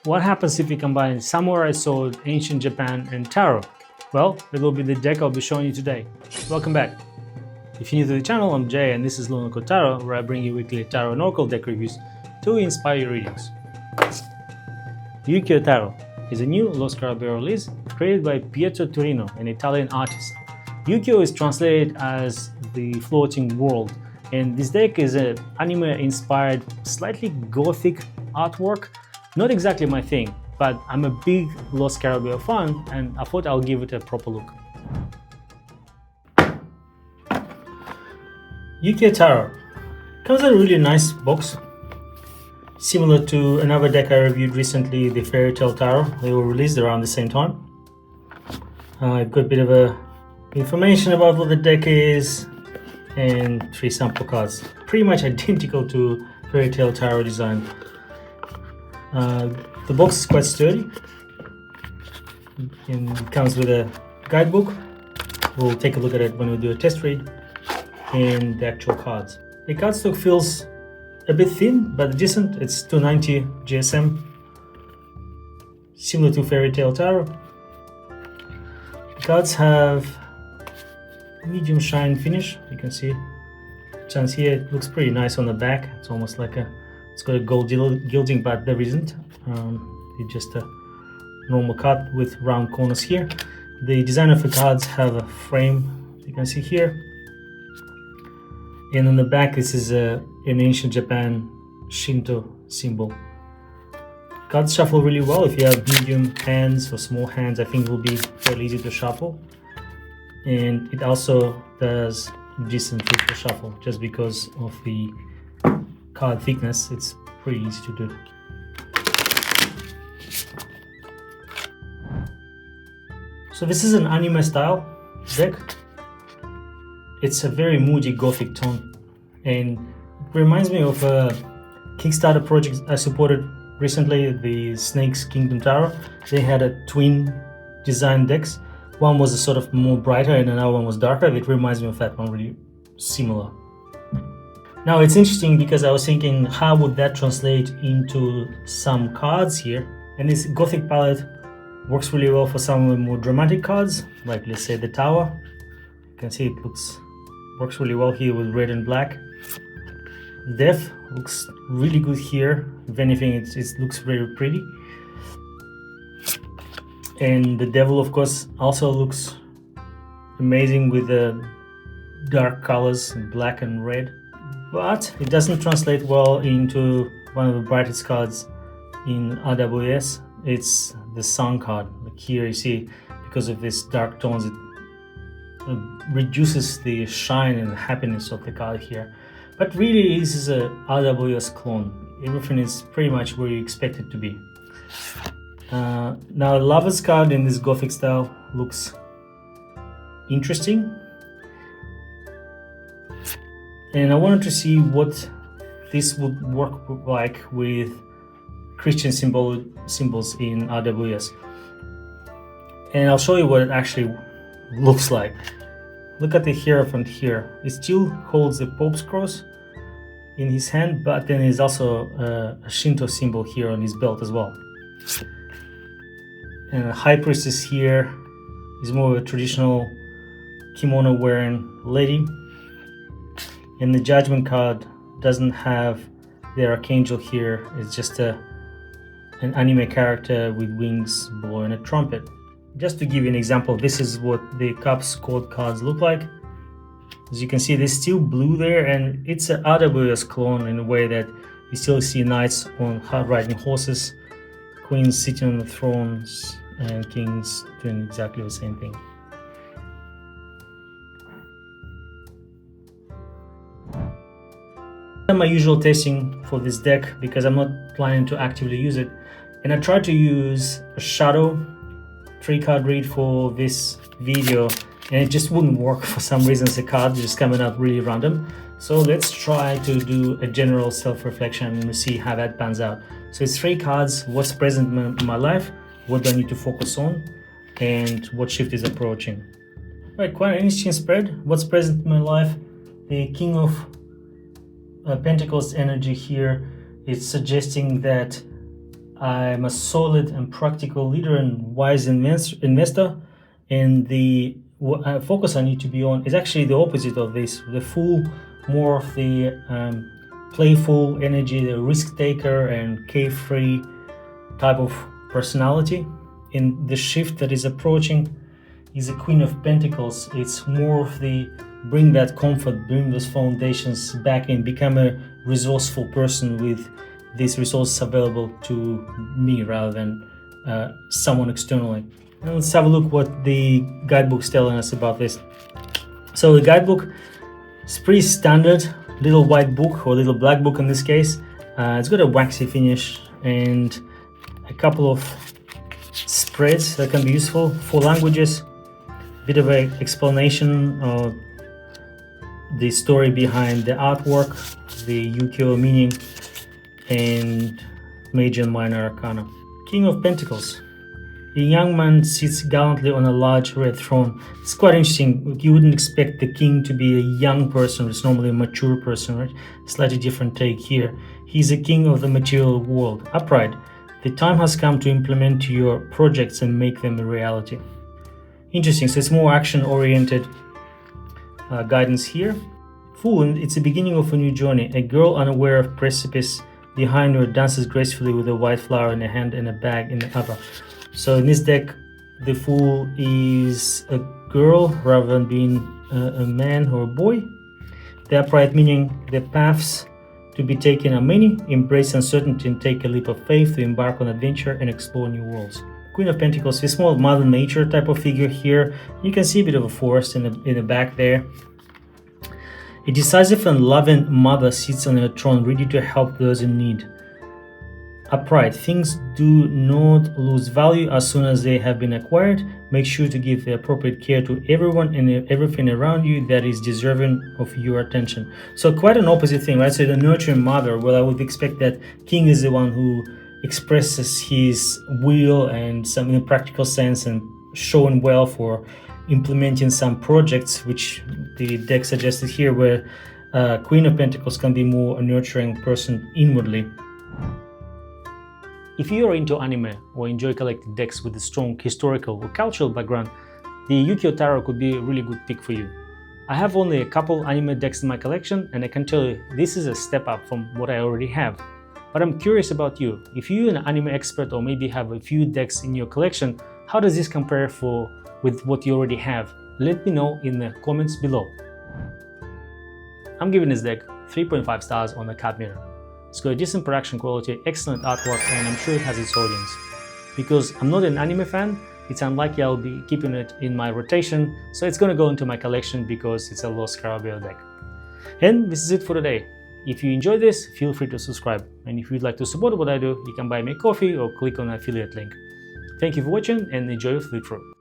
What happens if we combine Samurai Sword, Ancient Japan, and Tarot? Well, that will be the deck I'll be showing you today. Welcome back. If you're new to the channel, I'm Jay and this is Lunaco Tarot, where I bring you weekly Tarot and Oracle deck reviews to inspire your readings. Yu-Gi-Oh! Tarot is a new Lo Scarabeo release created by Pietro Turino, an Italian artist. Yu-Gi-Oh! Is translated as the floating world, and this deck is an anime-inspired, slightly gothic artwork. Not exactly my thing, but I'm a big Lo Scarabeo fan and I thought I'll give it a proper look. Yu-Gi-Oh! Tarot comes in a really nice box, similar to another deck I reviewed recently, the Fairy Tale Tarot. They were released around the same time. I've got a bit of information about what the deck is and 3 sample cards, pretty much identical to Fairy Tale Tarot design. The box is quite sturdy and it comes with a guidebook. We'll take a look at it when we do a test read, and the actual cards. The cardstock feels a bit thin but decent. It's 290 GSM, similar to Fairy Tale Tarot. The cards have medium shine finish. You can see chance here. It looks pretty nice on the back. It's almost like it's got a gold gilding, but there isn't. It's just a normal card with round corners here. The design of the cards have a frame, you can see here. And on the back, this is an Ancient Japan Shinto symbol. Cards shuffle really well. If you have medium hands or small hands, I think it will be fairly easy to shuffle. And it also does decently to shuffle just because of the card thickness. It's pretty easy to do. So this is an anime style deck. It's a very moody gothic tone and it reminds me of a Kickstarter project I supported recently, the Snakes Kingdom Tarot. They had a twin design decks. One was a sort of more brighter and another one was darker. It reminds me of that one, really similar. Now it's interesting because I was thinking, how would that translate into some cards here? And this gothic palette works really well for some of the more dramatic cards, like let's say the Tower. You can see it works really well here with red and black. Death looks really good here. If anything, it looks very pretty. And the Devil, of course, also looks amazing with the dark colors, black and red. But it doesn't translate well into one of the brightest cards in RWS. It's the Sun card. Like here you see, because of these dark tones, it reduces the shine and happiness of the card here. But really, this is a RWS clone. Everything is pretty much where you expect it to be. Now, Lover's card in this gothic style looks interesting. And I wanted to see what this would work like with Christian symbols in RWS. And I'll show you what it actually looks like. Look at the Hierophant here. He still holds the Pope's cross in his hand, but then there's also a Shinto symbol here on his belt as well. And the High Priestess here is more of a traditional kimono wearing lady. And the Judgment card doesn't have the Archangel here. It's just an anime character with wings blowing a trumpet. Just to give you an example, this is what the Cups Court cards look like. As you can see, there's still blue there, and it's an RWS clone in a way that you still see knights on riding horses, queens sitting on the thrones, and kings doing exactly the same thing. My usual testing for this deck because I'm not planning to actively use it, and I tried to use a shadow 3-card read for this video and it just wouldn't work for some reason. The card just coming up really random. So let's try to do a general self-reflection and we'll see how that pans out. So it's 3 cards: what's present in my life, what do I need to focus on, and what shift is approaching. Right, quite an interesting spread. What's present in my life, the King of Pentacles energy here is suggesting that I'm a solid and practical leader and wise investor, and the focus I need to be on is actually the opposite of this. The Fool, more of the playful energy, the risk taker and carefree type of personality. In the shift that is approaching is a Queen of Pentacles. It's more of the bring that comfort, bring those foundations back in, become a resourceful person with these resources available to me rather than someone externally. And let's have a look what the guidebook's telling us about this. So the guidebook is pretty standard, little white book or little black book in this case. It's got a waxy finish and a couple of spreads that can be useful. 4 languages, bit of an explanation of the story behind the artwork, the Ukiyo meaning, and major and minor arcana. King of Pentacles. A young man sits gallantly on a large red throne. It's quite interesting. You wouldn't expect the king to be a young person. It's normally a mature person, right? Slightly different take here. He's a king of the material world. Upright. The time has come to implement your projects and make them a reality. Interesting. So it's more action-oriented guidance here. Fool. It's the beginning of a new journey. A girl unaware of precipice behind her dances gracefully with a white flower in a hand and a bag in the other. So in this deck, the Fool is a girl rather than being a man or a boy. The Upright meaning the paths to be taken are many. Embrace uncertainty and take a leap of faith to embark on adventure and explore new worlds. Queen of Pentacles is more Mother Nature type of figure here. You can see a bit of a forest in the back there. A decisive and loving mother sits on her throne, ready to help those in need. Upright. Things do not lose value as soon as they have been acquired. Make sure to give the appropriate care to everyone and everything around you that is deserving of your attention. So quite an opposite thing, right? So the nurturing mother, well, I would expect that king is the one who expresses his will and some in a practical sense and showing well for implementing some projects, which the deck suggested here, where Queen of Pentacles can be more a nurturing person inwardly. If you are into anime or enjoy collecting decks with a strong historical or cultural background, the Ukiyo Tarot could be a really good pick for you. I have only a couple anime decks in my collection, and I can tell you this is a step up from what I already have. But I'm curious about you. If you're an anime expert or maybe have a few decks in your collection, how does this compare with what you already have? Let me know in the comments below. I'm giving this deck 3.5 stars on the card meter. It's got a decent production quality, excellent artwork, and I'm sure it has its audience. Because I'm not an anime fan, it's unlikely I'll be keeping it in my rotation, so it's gonna go into my collection because it's a low Scarabeo deck. And this is it for today. If you enjoyed this, feel free to subscribe. And if you'd like to support what I do, you can buy me a coffee or click on the affiliate link. Thank you for watching and enjoy your flip through.